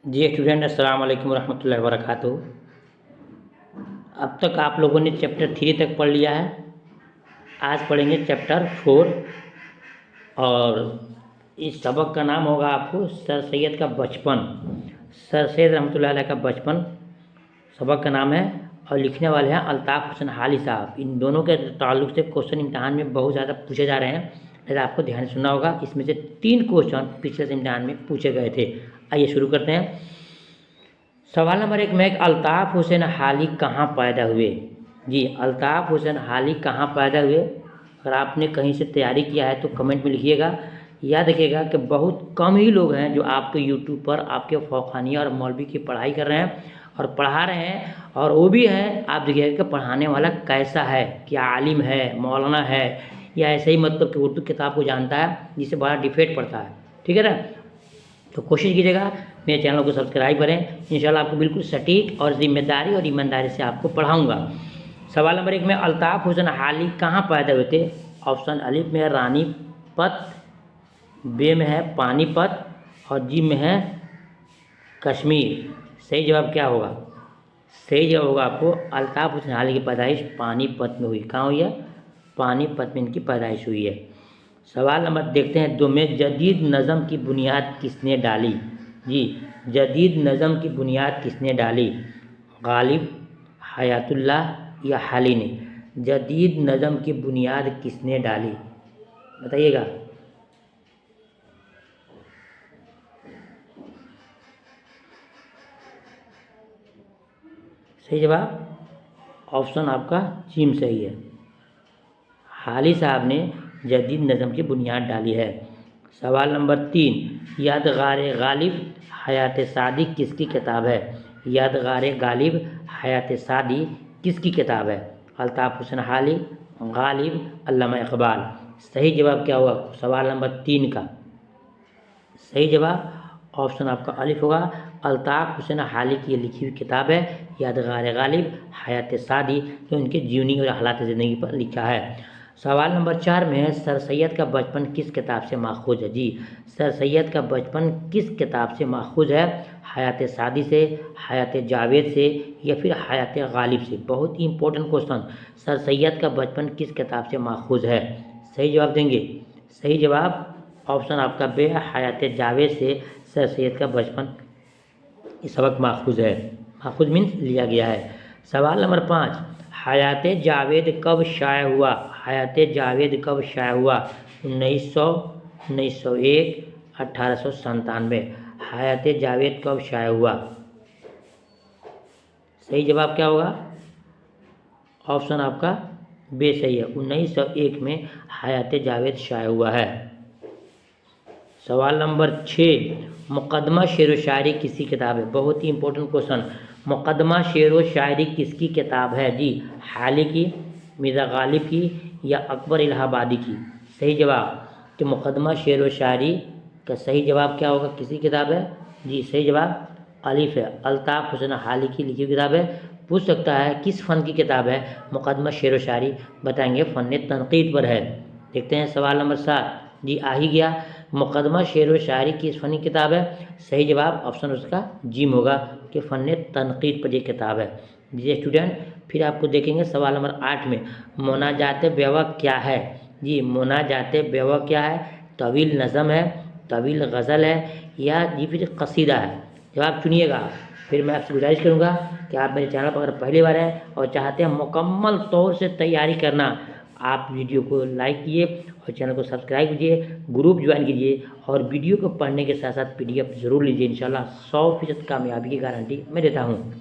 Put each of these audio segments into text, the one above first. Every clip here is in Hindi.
जी स्टूडेंट, अस्सलाम वालेकुम रहमतुल्लाहि व बरकातुहू। अब तक आप लोगों ने चैप्टर 3 तक पढ़ लिया है। आज पढ़ेंगे चैप्टर 4 और इस सबक का नाम होगा आपको सर सैयद का बचपन। सर सैयद रहमतुल्लाहि अलैह का बचपन सबक का नाम है और लिखने वाले हैं अल्ताफ़ हुसैन हाली साहब। इन दोनों के ताल्लुक़ से क्वेश्चन इम्तहान में बहुत ज़्यादा पूछे जा रहे हैं, लिहाजा आपको ध्यान से सुनना होगा। इसमें से 3 क्वेश्चन पिछले से इम्तहान में पूछे गए थे। आइए शुरू करते हैं। सवाल नंबर 1 में अल्ताफ़ हुसैन हाली कहाँ पैदा हुए? जी, अल्ताफ़ हुसैन हाली कहाँ पैदा हुए? अगर आपने कहीं से तैयारी किया है तो कमेंट में लिखिएगा। याद रखिएगा कि बहुत कम ही लोग हैं जो आपके यूट्यूब पर आपके फ़ौक़ानिया और मौलवी की पढ़ाई कर रहे हैं और पढ़ा रहे हैं, और वो भी हैं आप देखिएगा कि पढ़ाने वाला कैसा है, क्या आलिम है, मौलाना है, या ऐसे ही मतलब कि उर्दू किताब को जानता है जिससे बड़ा डिफेक्ट पड़ता है। ठीक है ना? तो कोशिश कीजिएगा मेरे चैनल को सब्सक्राइब करें। इंशाल्लाह आपको बिल्कुल सटीक और ज़िम्मेदारी और ईमानदारी से आपको पढ़ाऊँगा। सवाल नंबर 1 में अल्ताफ़ हुसैन हाली कहाँ पैदा हुए थे? ऑप्शन अलिफ में है रानीपत, बे में है पानीपत और जी में है कश्मीर। सही जवाब क्या होगा? सही जवाब होगा आपको अल्ताफ़ हुसैन हाली की पैदाइश पानीपत में हुई। कहाँ हुई है? पानीपत में इनकी पैदाइश हुई है। सवाल नंबर देखते हैं 2 में जदीद नज़म की बुनियाद किसने डाली? जी, जदीद नज़म की बुनियाद किसने डाली? गालिब, हयातुल्लाह या हाली ने? जदीद नज़म की बुनियाद किसने डाली? बताइएगा। सही जवाब ऑप्शन आपका जीम सही है। हाली साहब ने जदीद नज़म की बुनियाद डाली है। सवाल नंबर 3 यादगार गालिब हयात सादी किसकी किताब है? यादगार गालिब हयात सादी किसकी किताब है? अल्ताफ़ हुसैन हाली, गालिब, अल्लामा इकबाल। सही जवाब क्या होगा सवाल नंबर 3 का? सही जवाब ऑप्शन आपका अलिफ होगा। अल्ताफ़ हुसैन हाली की लिखी हुई किताब है यादगार गालिब हयात सादी, जो इनके जीवनी और हालात ज़िंदगी पर लिखा है। सवाल नंबर 4 में है सर सैयद का बचपन किस किताब से माखूज़ है? जी, सर सैयद का बचपन किस किताब से माखूज़ है? हयात सादी से, हयात जावेद से या फिर हयात गालिब से? बहुत ही इंपॉर्टेंट क्वेश्चन। सर सैयद का बचपन किस किताब से माखूज़ है? सही जवाब देंगे। सही जवाब ऑप्शन आपका बे हयात जावेद से सर सैयद का बचपन इस सबक माखूज़ है। माखूज़ मीन्स लिया गया है। सवाल नंबर 5 हयात जावेद कब शाया हुआ? हयात जावेद कब शाया हुआ? 1900, 1901, 1897। हयात जावेद कब शाया हुआ? सही जवाब क्या होगा? ऑप्शन आपका बे सही है। 1901 में हयात जावेद शाया हुआ है। सवाल नंबर 6 मुकदमा शेर व शायरी किसकी किताब है? बहुत ही इंपॉर्टेंट क्वेश्चन। मुकदमा शेर व शायरी किसकी किताब है? जी, हाली की, मिर्ज़ा गालिब की या अकबर इलाहाबादी की? सही जवाब कि मुकदमा शेर व शायरी का सही जवाब क्या होगा? किसकी किताब है? जी, सही जवाब अलिफ है। अल्ताफ़ हुसैन हाली की लिखी हुई किताब है। पूछ सकता है किस फ़न की किताब है मुकदमा शेर व शायरी? बताएंगे फ़न तनक़ीद पर है। देखते हैं सवाल नंबर 7। जी, आ ही गया। मुकदमा शेर व शायरी किस फ़न की किताब है? सही जवाब ऑप्शन उसका जीम होगा कि फ़न तनक़ीद पर ये किताब है। जी स्टूडेंट, फिर आपको देखेंगे सवाल नंबर 8 में मुनाजात बेवा क्या है? जी, मुनाजात बेवा क्या है? तवील नज़म है, तवील गज़ल है या जी फिर कसीदा है? जवाब चुनिएगा। फिर मैं आपसे गुजारिश करूँगा कि आप मेरे चैनल पर अगर पहली बार हैं और चाहते हैं मुकम्मल तौर से तैयारी करना, आप वीडियो को लाइक कीजिए और चैनल को सब्सक्राइब कीजिए, ग्रुप ज्वाइन कीजिए और वीडियो को पढ़ने के साथ साथ PDF ज़रूर लीजिए। इंशाल्लाह 100% कामयाबी की गारंटी मैं देता हूँ।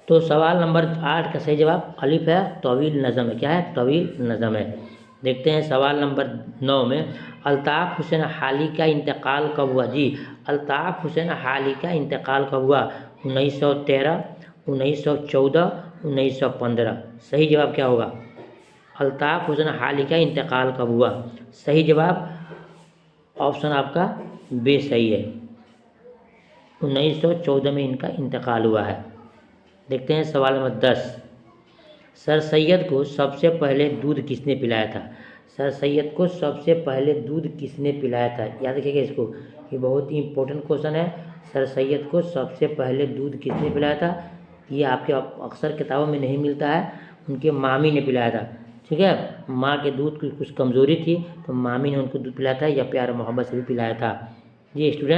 तो सवाल नंबर 8 का सही जवाब अलिफ है, तवील नज़म है। क्या है? तवील नज़म है। देखते हैं सवाल नंबर 9 में अल्ताफ़ हुसैन हाली का इंतकाल कब हुआ? जी, अल्ताफ़ हुसैन हाली का इंतकाल कब हुआ? 1913, 1914, 1915। सही जवाब क्या होगा? अल्ताफ़ हुसैन हाली का इंतकाल कब हुआ? सही जवाब ऑप्शन आपका बे सही है। 1914 में इनका इंतकाल हुआ है। देखते हैं सवाल नंबर 10 सर सैयद को सबसे पहले दूध किसने पिलाया था? सर सैयद को सबसे पहले दूध किसने पिलाया था? याद रखिएगा इसको, ये बहुत ही इंपॉर्टेंट क्वेश्चन है सर सैयद को सबसे पहले दूध किसने पिलाया था? ये आपके अक्सर किताबों में नहीं मिलता है, उनके मामी ने पिलाया था। ठीक है, माँ के दूध की कुछ कमज़ोरी थी तो मामी ने उनको दूध पिलाया था या प्यार मोहब्बत से भी पिलाया था। ये स्टूडेंट